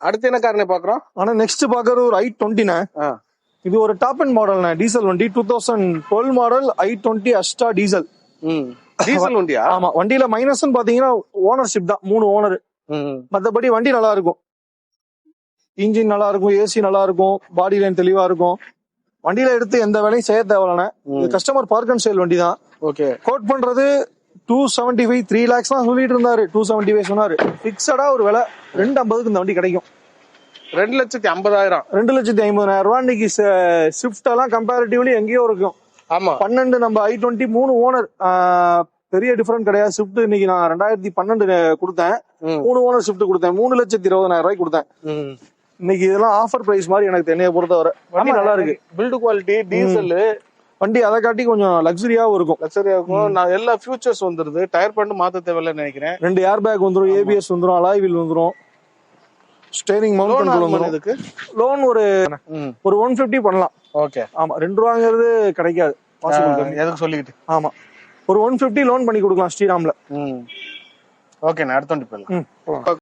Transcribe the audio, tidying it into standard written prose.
அடுத்து என்ன காரணம் பாக்குறோம்? ஆனா நெக்ஸ்ட் பாக்குறது ஒரு i20ண்ணே. இது ஒரு டாப் அண்ட் மாடல்ண்ணே, டீசல் வண்டி, 2012 மாடல் i20 அஸ்டா டீசல். டீசல் வண்டியா? ஆமா. வண்டியில மைனஸ் பாத்தீங்கன்னா ஓனர்ஷிப் தான், 3 ஓனர். மத்தபடி வண்டி நல்லா இருக்கும், இன்ஜின் நல்லா இருக்கும், ஏசி நல்லா இருக்கும், பாடி லைன் தெளிவா இருக்கும். வண்டியில எடுத்து எந்த வேலையும் செய்ய தேவையில்லை. இது கஸ்டமர் பார்க் அண்ட் சேல் வண்டி தான். ஓகே. கோட் பண்றது 275, 3 lakhs தான் சொல்லிட்டு இருந்தாரு. 275 சொன்னாரு. பிக்ஸடா ஒரு விலை 250க்கு இந்த வண்டி கிடைக்கும். 2,50,000. 2,50,000 ரூபாய். இன்னைக்கு ஸ்விஃப்ட் எல்லாம் கம்பேரிட்டிவ்லி எங்கேயோ இருக்கும். ஆமா. 12 நம்ம i20 3 ஓனர், பெரிய டிஃபரன்ஸ் கிடையாது. ஸ்விஃப்ட் இன்னைக்கு நான் 2012 கொடுத்தேன், 3 ஓனர் ஸ்விஃப்ட் கொடுத்தேன், 3,20,000 ரூபாய்க்கு கொடுத்தேன். இன்னைக்கு இதெல்லாம் ஆஃபர் பிரைஸ் மாதிரி எனக்கு தென்னையை பொறுத்தவரை. வண்டி நல்லா இருக்கு, பில்டு குவாலிட்டி, டீசல் வண்டி. அதை காட்டி கொஞ்சம் லக்ஸரியாவும் இருக்கும். நான் எல்லா ஃபியூச்சர்ஸ் வந்துருது. டயர் பண்ணி மாத்த தேவையில்லைன்னு நினைக்கிறேன். 2 ஏர் பேக் வந்துரும், ஏபிஎஸ் வந்துரும், அலாய் வீல் வந்துரும், ஸ்டேரிங் மவுண்ட் கண்ட்ரோல் வந்துரும். இதுக்கு லோன் ஒரு 150 பண்ணலாம். ஓகே. ஆமா, 2 ரூபாங்கிறது கிடைக்காது, எதுக்கு சொல்லிக்கிட்டு. ஆமா, ஒரு 150 லோன் பண்ணி கொடுக்கலாம் ஸ்ரீராம்ல. ஓகே, நான் அடுத்த வண்டி போயிடலாம்.